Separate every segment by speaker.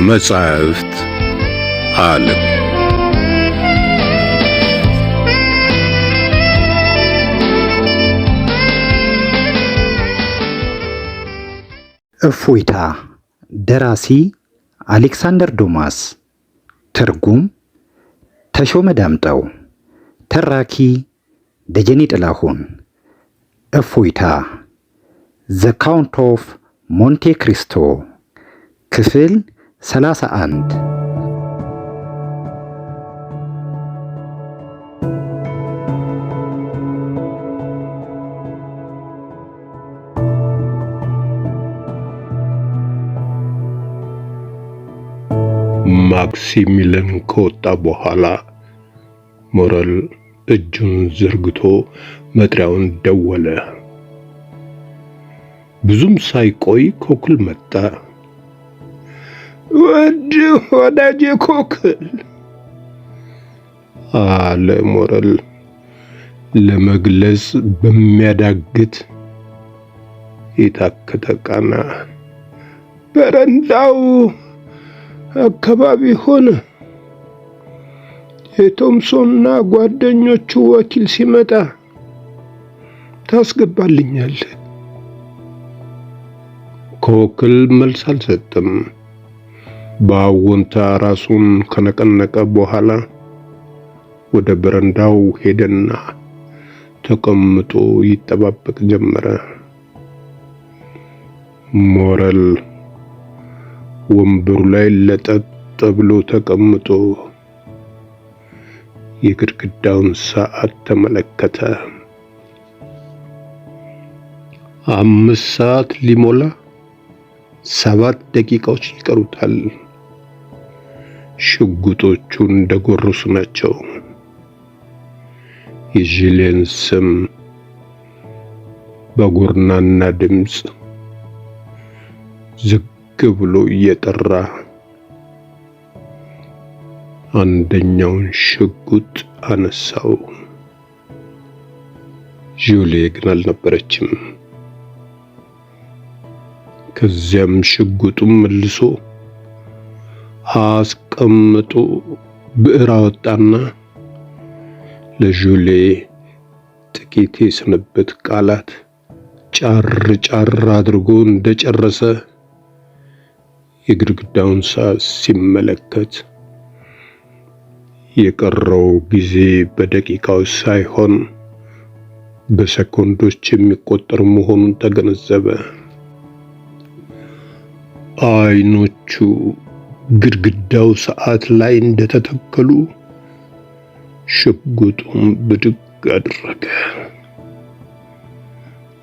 Speaker 1: ከመጻሕፍት ዓለም
Speaker 2: እፎይታ። ደራሲ አሌክሳንደር ዱማስ። ትርጉም ተሾመ ዳምጠው። ተራኪ ደጀኔ ጥላሁን። እፎይታ ዘ ካውንት ኦፍ ሞንቴ ክሪስቶ ክፍል 31።
Speaker 3: ማክሲሚለን ከወጣ በኋላ ሞረል እጁን ዘርግቶ መጥሪያውን ደወለ። ብዙም ሳይቆይ ኮክል መጣ። ወዳጄ ኮክል አለ ሞረል ለመግለጽ በሚያዳግት የታከተ ቃና። በረንዳው አካባቢ ሆነ። የቶምሶንና ጓደኞቹ ወኪል ሲመጣ ታስገባልኛለህ። ኮክል መልስ አልሰጠም። በአዎንታ ራሱን ከነቀነቀ በኋላ ወደ በረንዳው ሄደና ተቀምጦ ይጠባበቅ ጀመረ። ሞረል ወንበሩ ላይ ለጠጥ ብሎ ተቀምጦ የግድግዳውን ሰዓት ተመለከተ። 5 ሰዓት ሊሞላ 7 ደቂቃዎች ይቀሩታል። ሽጉጦቹ እንደጎረሱ ናቸው። የጂሌን ስም በጎርናና ድምፅ ዝግ ብሎ እየጠራ አንደኛውን ሽጉጥ አነሳው። ጁሌ ግን አልነበረችም። ከዚያም ሽጉጡን መልሶ አስቀምጦ ብዕር አወጣና ለጁሌ ጥቂት የስንብት ቃላት ጫር ጫር አድርጎ እንደጨረሰ የግድግዳውን ሰዓት ሲመለከት የቀረው ጊዜ በደቂቃዎች ሳይሆን በሰኮንዶች የሚቆጠር መሆኑን ተገነዘበ። አይኖቹ ግድግዳው ሰዓት ላይ እንደተተከሉ ሽጉጡን ብድግ አደረገ።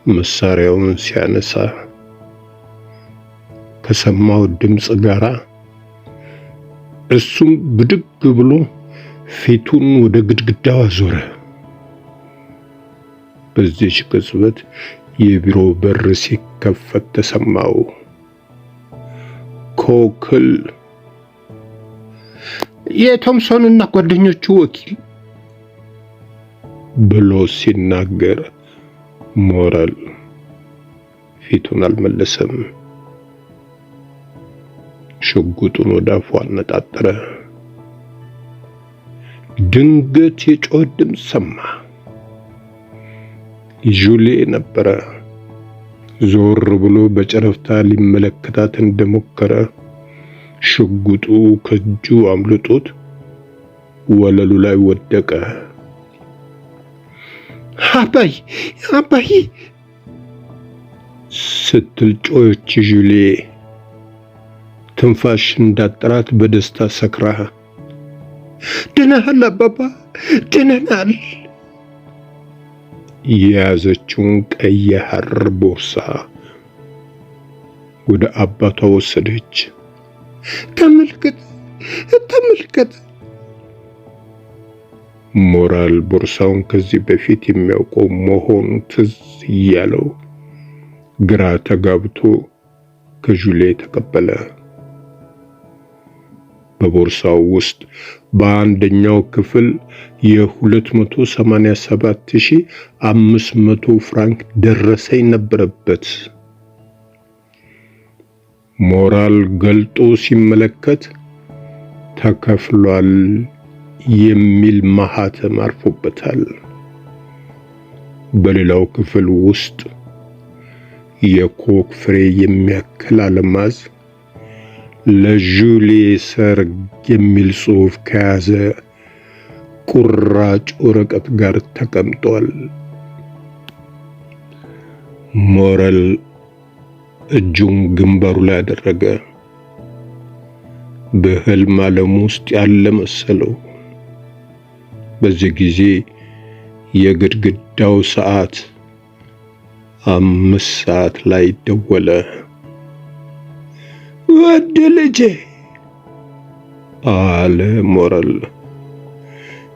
Speaker 3: መሳሪያውን ሲያነሳ ከሰማው ድምፅ ጋር እሱም ብድግ ብሎ ፊቱን ወደ ግድግዳው አዞረ። በዚህች ቅጽበት የቢሮ በር ሲከፈት ተሰማው። ኮክል የቶምሶንና ጓደኞቹ ወኪል ብሎ ሲናገር ሞረል ፊቱን አልመለሰም። ሽጉጡን ወደ አፉ አነጣጠረ። ድንገት የጮህ ድምፅ ሰማ። ጁሌ ነበረ። ዞር ብሎ በጨረፍታ ሊመለከታት እንደሞከረ ሽጉጡ ከእጁ አምልጦት ወለሉ ላይ ወደቀ። አባይ ስትል ጮኸች ጁሌ። ትንፋሽ እንዳጠራት በደስታ ሰክራ ድነሃል አባባ ድነናል። የያዘችውን ቀይ ሐር ቦርሳ ወደ አባቷ ወሰደች። ተመልከት። ሞራል ቦርሳውን ከዚህ በፊት የሚያውቀው መሆኑ ትዝ እያለው ግራ ተጋብቶ ከጁሌ ተቀበለ። በቦርሳው ውስጥ በአንደኛው ክፍል የ287,500 ፍራንክ ደረሰኝ ነበረበት። ሞራል ገልጦ ሲመለከት ተከፍሏል የሚል ማህተም አርፎበታል። በሌላው ክፍል ውስጥ የኮክ ፍሬ የሚያክል አልማዝ ለጁሊ ሰርግ የሚል ጽሑፍ ከያዘ ቁራጭ ወረቀት ጋር ተቀምጧል። ሞራል እጁን ግንባሩ ላይ አደረገ። በህልም ዓለም ውስጥ ያለ መሰለው። በዚህ ጊዜ የግድግዳው ሰዓት 5 ሰዓት ላይ ደወለ። ውድ ልጄ አለ ሞራል፣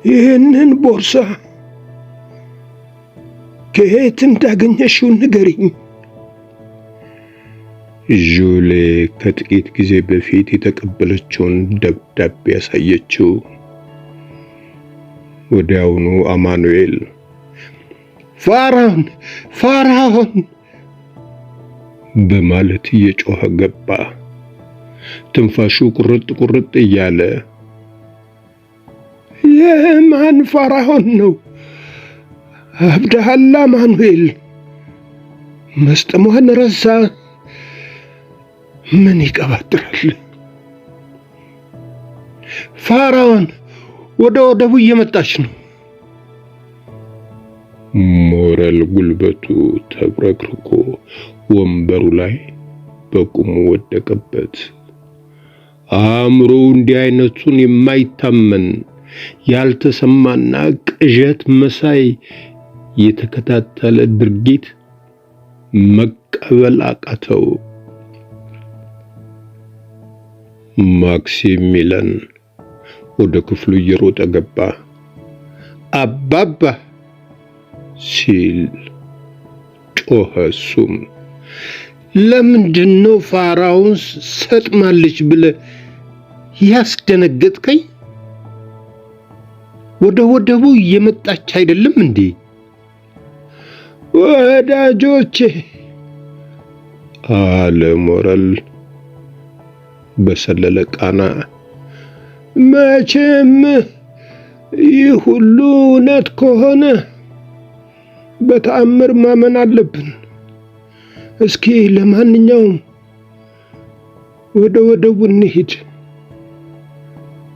Speaker 3: ይህንን ቦርሳ ከየት እንዳገኘሽው ንገሪኝ። ጁሊ ከጥቂት ጊዜ በፊት የተቀበለችውን ደብዳቤ ያሳየችው። ወዲያውኑ አማኑኤል ፋራውን በማለት እየጮኸ ገባ። ትንፋሹ ቁርጥ እያለ የማን ፋራውን ነው? አብደሃል አማኑኤል፣ መስጠሟን ረሳ። ምን ይቀባጥራል? ፋራውን ወደ ወደቡ እየመጣች ነው። ሞራል ጉልበቱ ተብረክርኮ ወንበሩ ላይ በቁሙ ወደቀበት። አእምሮ እንዲህ አይነቱን የማይታመን ያልተሰማና ቅዠት መሳይ የተከታተለ ድርጊት መቀበል አቃተው። ማክሲሚሊያን ወደ ክፍሉ እየሮጠ ገባ። አባባ ሲል ጮኸ። እሱም ለምንድነው ፋራውን ሰጥማለች ብለህ ያስደነገጥከኝ? ወደ ወደቡ እየመጣች አይደለም እንዴ? ወዳጆቼ አለ ሞራል በሰለለ ቃና፣ መቼም ይህ ሁሉ እውነት ከሆነ በተአምር ማመን አለብን። እስኪ ለማንኛውም ወደ ወደቡ እንሂድ፣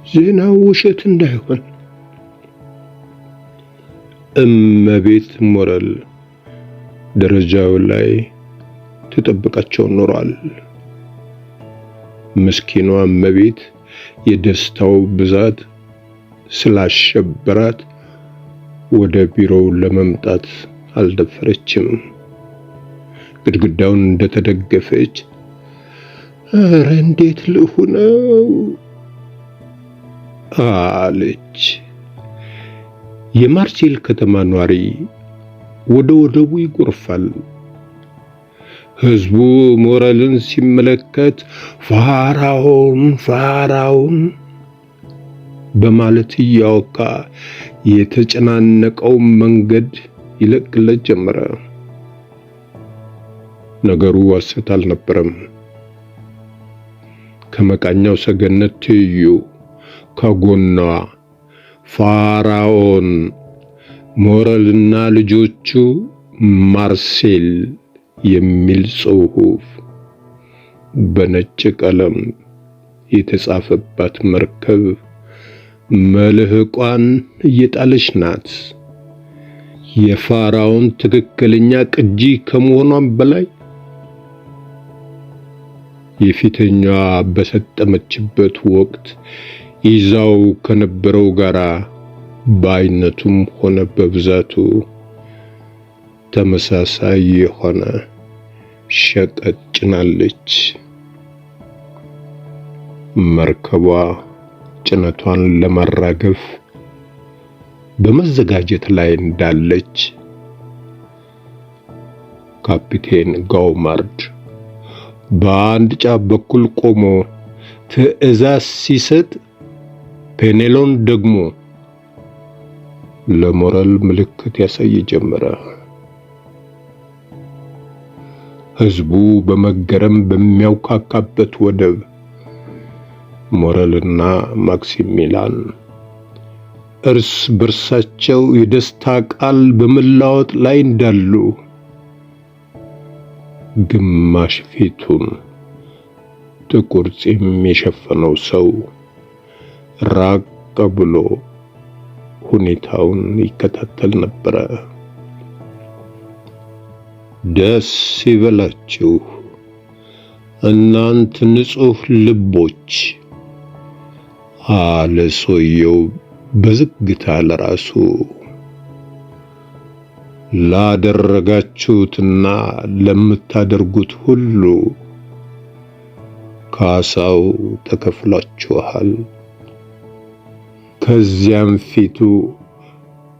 Speaker 3: ዜናው ውሸት እንዳይሆን። እመቤት ሞራል ደረጃው ላይ ተጠብቃቸው ኖሯል። ምስኪኗ እመቤት የደስታው ብዛት ስላሸበራት ወደ ቢሮው ለመምጣት አልደፈረችም። ግድግዳውን እንደተደገፈች ኧረ እንዴት ልሁነው አለች። የማርሴል ከተማ ኗሪ ወደ ወደቡ ይጎርፋል። ህዝቡ ሞራልን ሲመለከት ፋራውን በማለት እያወካ የተጨናነቀው መንገድ ይለቅለት ጀመረ። ነገሩ ሐሰት አልነበረም። ከመቃኛው ሰገነት ትይዩ ከጎኗ ፋራውን፣ ሞራልና ልጆቹ፣ ማርሴል የሚል ጽሑፍ በነጭ ቀለም የተጻፈባት መርከብ መልህቋን እየጣለች ናት። የፋራውን ትክክለኛ ቅጂ ከመሆኗም በላይ የፊተኛዋ በሰጠመችበት ወቅት ይዛው ከነበረው ጋራ በአይነቱም ሆነ በብዛቱ ተመሳሳይ የሆነ ሸቀጥ ጭናለች። መርከቧ ጭነቷን ለማራገፍ በመዘጋጀት ላይ እንዳለች ካፒቴን ጋውማርድ በአንድ ጫፍ በኩል ቆሞ ትዕዛዝ ሲሰጥ፣ ፔኔሎን ደግሞ ለሞራል ምልክት ያሳይ ጀመረ። ሕዝቡ በመገረም በሚያውካካበት ወደብ ሞረልና ማክሲሚላን እርስ በርሳቸው የደስታ ቃል በመለዋወጥ ላይ እንዳሉ ግማሽ ፊቱን ጥቁር ፂም የሸፈነው ሰው ራቅ ብሎ ሁኔታውን ይከታተል ነበረ። ደስ ይበላችሁ እናንት ንጹህ ልቦች አለ ሰውየው በዝግታ ለራሱ። ላደረጋችሁትና ለምታደርጉት ሁሉ ካሳው ተከፍሏችኋል። ከዚያም ፊቱ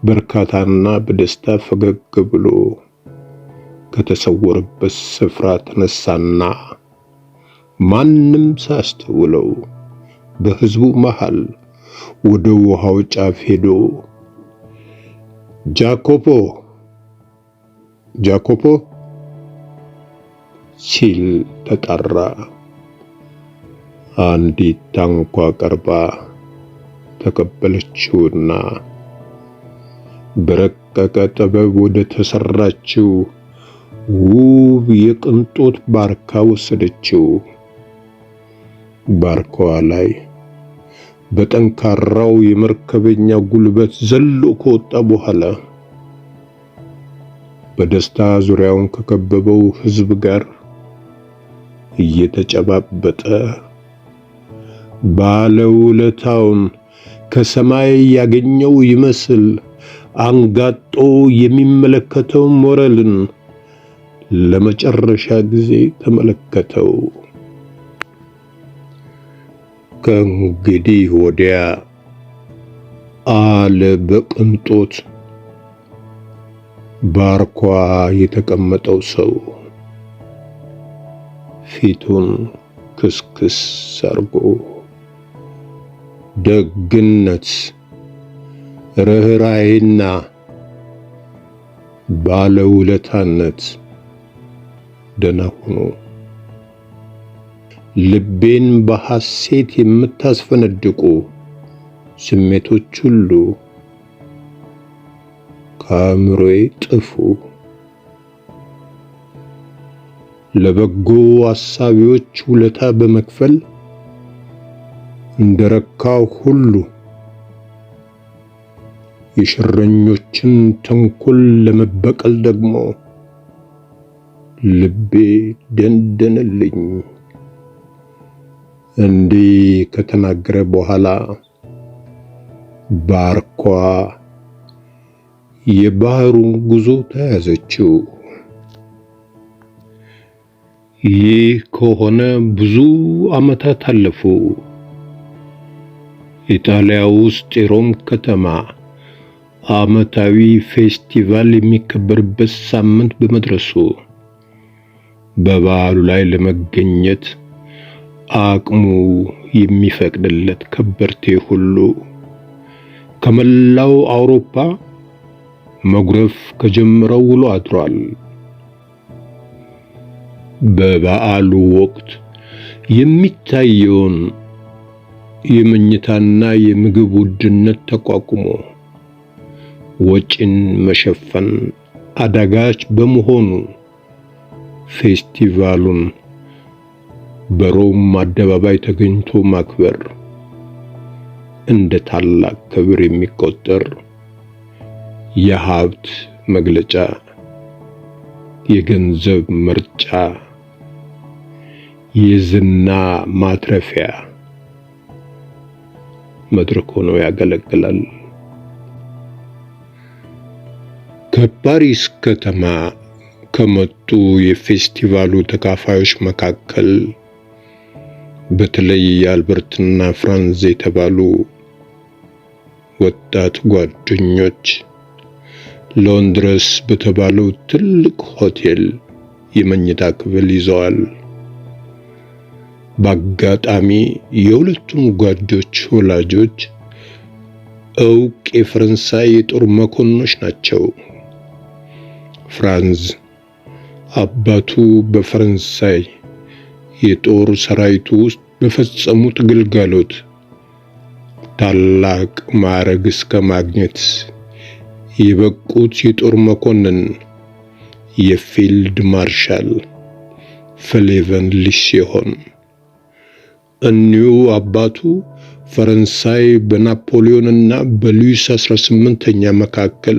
Speaker 3: በርካታና በደስታ ፈገግ ብሎ ከተሰወረበት ስፍራ ተነሳና ማንም ሳያስተውለው በሕዝቡ መሃል ወደ ውሃው ጫፍ ሄዶ ጃኮፖ ሲል ተጣራ። አንዲት ታንኳ ቀርባ ተቀበለችውና በረቀቀ ጥበብ ወደ ተሰራችው ውብ የቅንጦት ባርካ ወሰደችው። ባርካዋ ላይ በጠንካራው የመርከበኛ ጉልበት ዘሎ ከወጣ በኋላ በደስታ ዙሪያውን ከከበበው ሕዝብ ጋር እየተጨባበጠ ባለውለታውን ከሰማይ ያገኘው ይመስል አንጋጦ የሚመለከተው ሞረልን ለመጨረሻ ጊዜ ተመለከተው። ከእንግዲህ ወዲያ አለ በቅንጦት ባርኳ የተቀመጠው ሰው ፊቱን ክስክስ አርጎ ደግነት፣ ርኅራኄና ባለውለታነት ደህና ሆኖ ልቤን በሐሴት የምታስፈነድቁ ስሜቶች ሁሉ ከአእምሮዬ ጥፉ። ለበጎ አሳቢዎች ውለታ በመክፈል እንደረካው ሁሉ የሸረኞችን ተንኮል ለመበቀል ደግሞ ልቤ ደንደነልኝ። እንዲህ ከተናገረ በኋላ ባርኳ የባህሩን ጉዞ ተያዘችው። ይህ ከሆነ ብዙ ዓመታት አለፉ። ኢጣሊያ ውስጥ የሮም ከተማ ዓመታዊ ፌስቲቫል የሚከበርበት ሳምንት በመድረሱ በበዓሉ ላይ ለመገኘት አቅሙ የሚፈቅድለት ከበርቴ ሁሉ ከመላው አውሮፓ መጉረፍ ከጀመረው ውሎ አድሯል። በበዓሉ ወቅት የሚታየውን የመኝታና የምግብ ውድነት ተቋቁሞ ወጪን መሸፈን አዳጋች በመሆኑ ፌስቲቫሉን በሮም አደባባይ ተገኝቶ ማክበር እንደ ታላቅ ክብር የሚቆጠር የሀብት መግለጫ፣ የገንዘብ ምርጫ፣ የዝና ማትረፊያ መድረክ ሆኖ ያገለግላል። ከፓሪስ ከተማ ከመጡ የፌስቲቫሉ ተካፋዮች መካከል በተለይ አልበርትና ፍራንዝ የተባሉ ወጣት ጓደኞች ሎንድረስ በተባለው ትልቅ ሆቴል የመኝታ ክፍል ይዘዋል። በአጋጣሚ የሁለቱም ጓዶች ወላጆች ዕውቅ የፈረንሳይ የጦር መኮንኖች ናቸው። ፍራንዝ አባቱ በፈረንሳይ የጦር ሰራዊት ውስጥ በፈጸሙት ግልጋሎት ታላቅ ማዕረግ እስከ ማግኘት የበቁት የጦር መኮንን የፊልድ ማርሻል ፍሌቨን ሊሽ ሲሆን እኒሁ አባቱ ፈረንሳይ በናፖሊዮንና በሉዊስ 18ኛ መካከል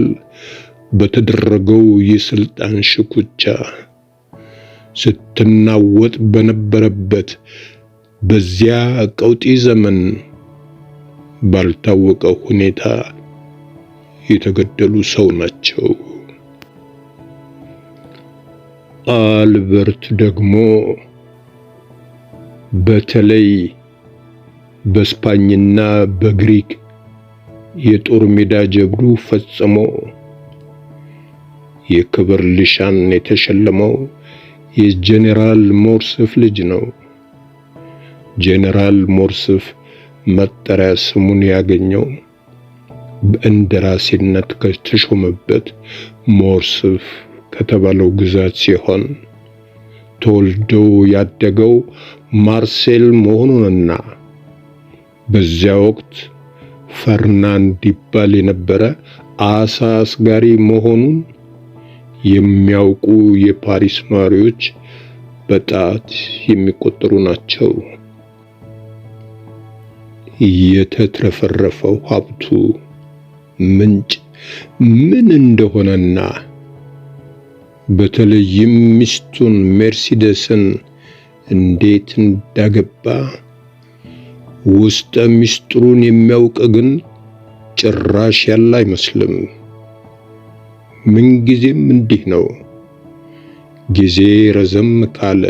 Speaker 3: በተደረገው የስልጣን ሽኩቻ ስትናወጥ በነበረበት በዚያ ቀውጢ ዘመን ባልታወቀ ሁኔታ የተገደሉ ሰው ናቸው። አልበርት ደግሞ በተለይ በስፓኝና በግሪክ የጦር ሜዳ ጀብዱ ፈጽሞ የክብር ሊሻን የተሸለመው የጄኔራል ሞርስፍ ልጅ ነው። ጄኔራል ሞርስፍ መጠሪያ ስሙን ያገኘው በእንደራሴነት ከተሾመበት ሞርስፍ ከተባለው ግዛት ሲሆን ተወልዶ ያደገው ማርሴል መሆኑንና በዚያ ወቅት ፈርናንድ ይባል የነበረ አሳ አስጋሪ መሆኑን የሚያውቁ የፓሪስ ነዋሪዎች በጣት የሚቆጠሩ ናቸው። የተትረፈረፈው ሀብቱ ምንጭ ምን እንደሆነና በተለይም ሚስቱን ሜርሲደስን እንዴት እንዳገባ ውስጠ ሚስጥሩን የሚያውቅ ግን ጭራሽ ያለ አይመስልም። ምንጊዜም እንዲህ ነው። ጊዜ ረዘም ካለ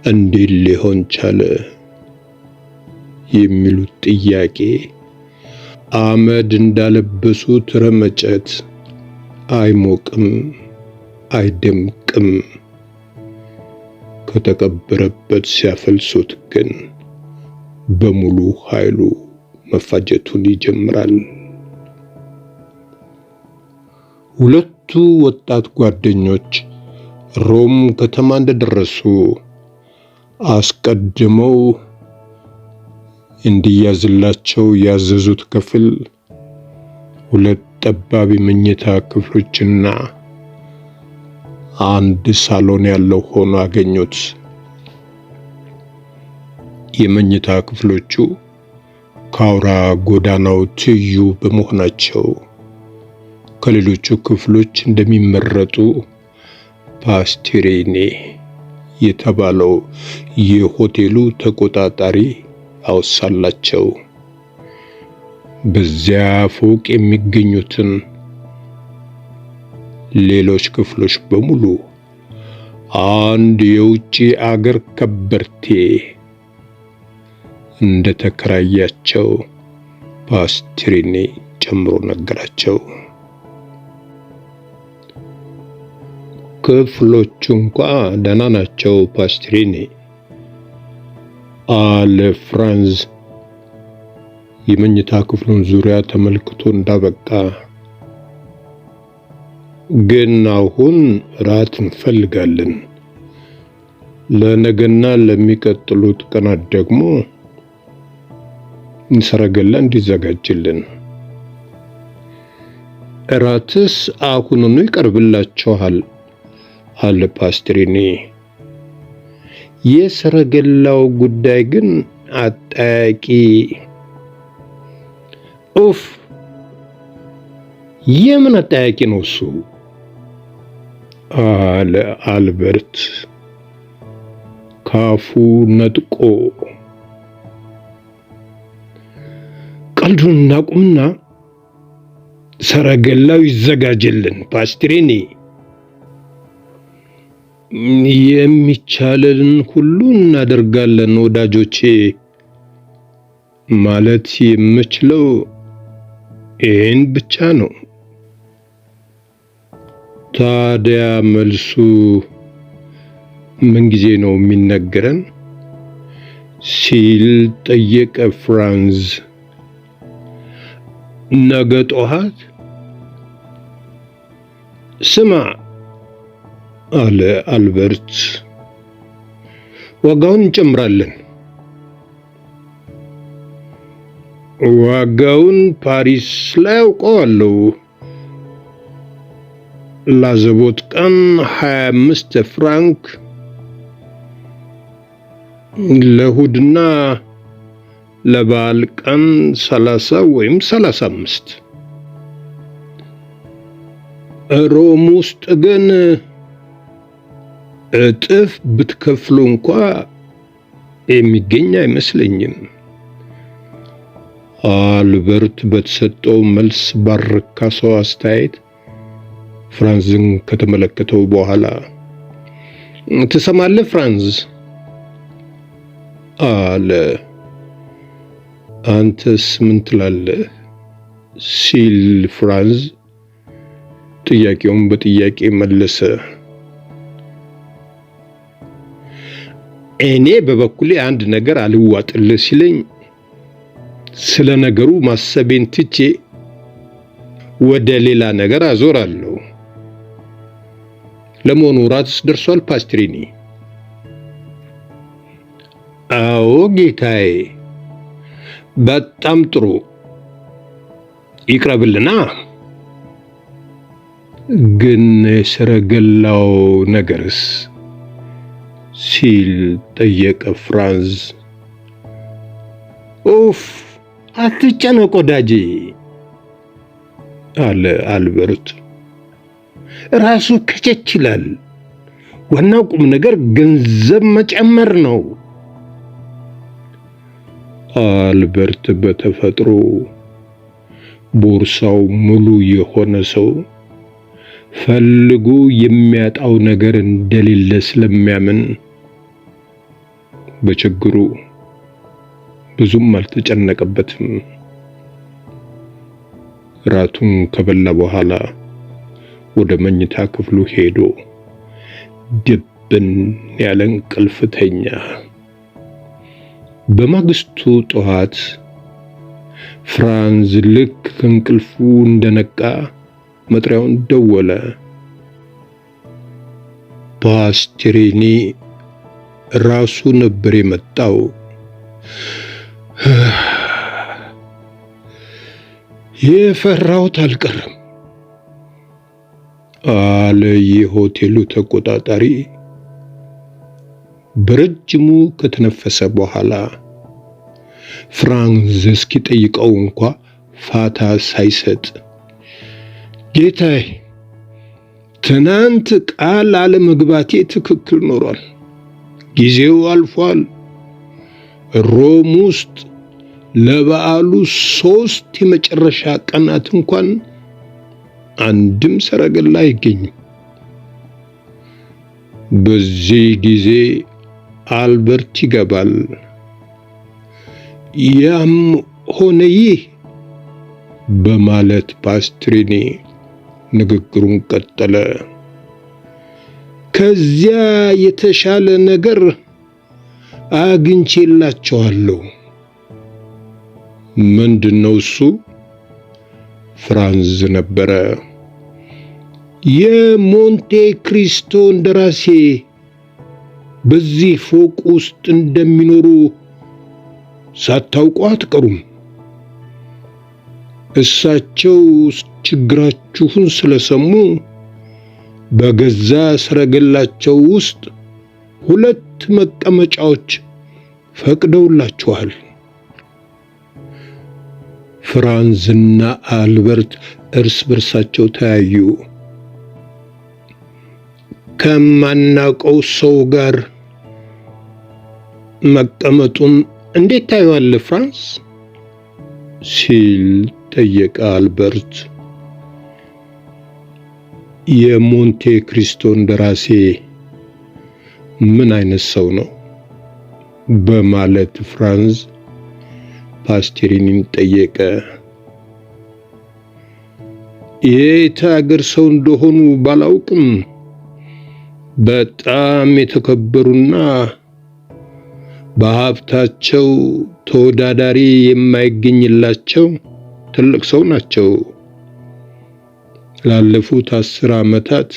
Speaker 3: እንዴት ሊሆን ቻለ የሚሉት ጥያቄ አመድ እንዳለበሱት ረመጨት አይሞቅም፣ አይደምቅም። ከተቀበረበት ሲያፈልሱት ግን በሙሉ ኃይሉ መፋጀቱን ይጀምራል። ሁለቱ ወጣት ጓደኞች ሮም ከተማ እንደደረሱ አስቀድመው እንዲያዝላቸው ያዘዙት ክፍል ሁለት ጠባብ መኝታ ክፍሎችና አንድ ሳሎን ያለው ሆኖ አገኙት። የመኝታ ክፍሎቹ ከአውራ ጎዳናው ትይዩ በመሆናቸው ከሌሎቹ ክፍሎች እንደሚመረጡ ፓስቲሬኔ የተባለው የሆቴሉ ተቆጣጣሪ አውሳላቸው። በዚያ ፎቅ የሚገኙትን ሌሎች ክፍሎች በሙሉ አንድ የውጪ አገር ከበርቴ እንደተከራያቸው ፓስቲሬኔ ጨምሮ ነገራቸው። ክፍሎቹ እንኳን ደህና ናቸው ፓስቲሬኔ አለ ፍራንዝ የመኝታ ክፍሉን ዙሪያ ተመልክቶ እንዳበቃ። ግን አሁን ራት እንፈልጋለን። ለነገና ለሚቀጥሉት ቀናት ደግሞ ሰረገላ እንዲዘጋጅልን። ራትስ አሁኑኑ ይቀርብላችኋል አለ ፓስቲሬኔ። የሰረገላው ጉዳይ ግን አጠያቂ። ኡፍ! የምን አጠያቂ ነው እሱ? አለ አልበርት ካፉ ነጥቆ። ቀልዱን እናቁምና ሰረገላው ይዘጋጅልን ፓስቲሬኔ። የሚቻለን ሁሉ እናደርጋለን ወዳጆቼ። ማለት የምችለው ይህን ብቻ ነው። ታዲያ መልሱ ምን ጊዜ ነው የሚነገረን? ሲል ጠየቀ ፍራንዝ። ነገ ጠዋት። ስማ አለ አልበርት። ዋጋውን እንጨምራለን። ዋጋውን ፓሪስ ላይ አውቀዋለሁ። ላዘቦት ቀን 25 ፍራንክ፣ ለእሑድና ለበዓል ቀን 30 ወይም 35። ሮም ውስጥ ግን እጥፍ ብትከፍሉ እንኳ የሚገኝ አይመስለኝም። አልበርት በተሰጠው መልስ ባረካ ሰው አስተያየት ፍራንዝን ከተመለከተው በኋላ ትሰማለህ ፍራንዝ አለ። አንተስ ምን ትላለህ? ሲል ፍራንዝ ጥያቄውን በጥያቄ መለሰ። እኔ በበኩሌ አንድ ነገር አልዋጥልህ ሲለኝ ስለ ነገሩ ማሰቤን ትቼ ወደ ሌላ ነገር አዞራለሁ። ለመሆኑ ራትስ ደርሷል ፓስትሪኒ? አዎ ጌታዬ። በጣም ጥሩ። ይቅረብልና። ግን የሰረገላው ነገርስ? ሲል ጠየቀ ፍራንዝ። ኡፍ አትጨነቅ ወዳጄ አለ አልበርት። ራሱ ከቸች ይላል። ዋናው ቁም ነገር ገንዘብ መጨመር ነው። አልበርት በተፈጥሮ ቦርሳው ሙሉ የሆነ ሰው ፈልጎ የሚያጣው ነገር እንደሌለ ስለሚያምን በችግሩ ብዙም አልተጨነቀበትም። ራቱን ከበላ በኋላ ወደ መኝታ ክፍሉ ሄዶ ድብን ያለ እንቅልፍ ተኛ። በማግስቱ ጠዋት ፍራንዝ ልክ ከእንቅልፉ እንደነቃ መጥሪያውን ደወለ። ፓስትሪኒ ራሱ ነበር የመጣው። የፈራሁት አልቀረም አለ የሆቴሉ ተቆጣጣሪ በረጅሙ ከተነፈሰ በኋላ። ፍራንዝ እስኪጠይቀው እንኳ ፋታ ሳይሰጥ ጌታዬ፣ ትናንት ቃል አለመግባቴ ትክክል ኖሯል። ጊዜው አልፏል። ሮም ውስጥ ለበዓሉ 3 የመጨረሻ ቀናት እንኳን አንድም ሰረገላ አይገኝም። በዚህ ጊዜ አልበርት ይገባል። ያም ሆነ ይህ በማለት ፓስትሪኒ ንግግሩን ቀጠለ። ከዚያ የተሻለ ነገር አግኝቼላችኋለሁ። ምንድነው እሱ? ፍራንዝ ነበረ። የሞንቴ ክሪስቶ እንደራሴ በዚህ ፎቅ ውስጥ እንደሚኖሩ ሳታውቁ አትቀሩም። እሳቸው ችግራችሁን ስለሰሙ በገዛ ሰረገላቸው ውስጥ 2 መቀመጫዎች ፈቅደውላችኋል። ፍራንዝና አልበርት እርስ በርሳቸው ተያዩ። ከማናውቀው ሰው ጋር መቀመጡን እንዴት ታየዋለህ ፍራንስ? ሲል ጠየቀ አልበርት። የሞንቴ ክሪስቶ እንደራሴ ምን አይነት ሰው ነው? በማለት ፍራንዝ ፓስትሪኒን ጠየቀ። የት አገር ሰው እንደሆኑ ባላውቅም በጣም የተከበሩና በሀብታቸው ተወዳዳሪ የማይገኝላቸው ትልቅ ሰው ናቸው። ላለፉት 10 ዓመታት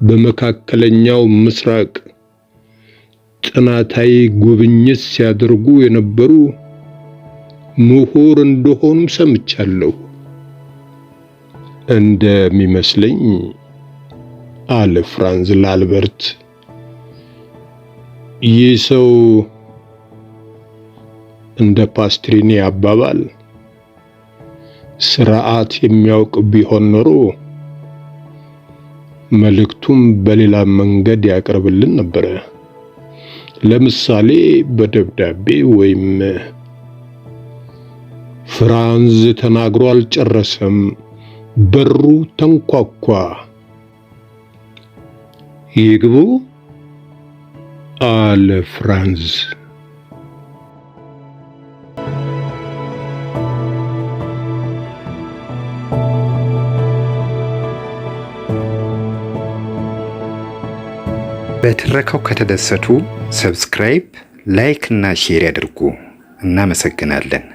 Speaker 3: በመካከለኛው ምስራቅ ጥናታዊ ጉብኝት ሲያደርጉ የነበሩ ምሁር እንደሆኑም ሰምቻለሁ። እንደሚመስለኝ አለ ፍራንዝ ለአልበርት፣ ይህ ሰው እንደ ፓስትሪኒ አባባል ስርዓት የሚያውቅ ቢሆን ኖሮ መልእክቱም በሌላ መንገድ ያቀርብልን ነበር። ለምሳሌ በደብዳቤ ወይም ፍራንዝ ተናግሮ አልጨረሰም፣ በሩ ተንኳኳ። ይግቡ አለ ፍራንዝ።
Speaker 2: በትረካው ከተደሰቱ ሰብስክራይብ፣ ላይክ እና ሼር ያድርጉ። እናመሰግናለን።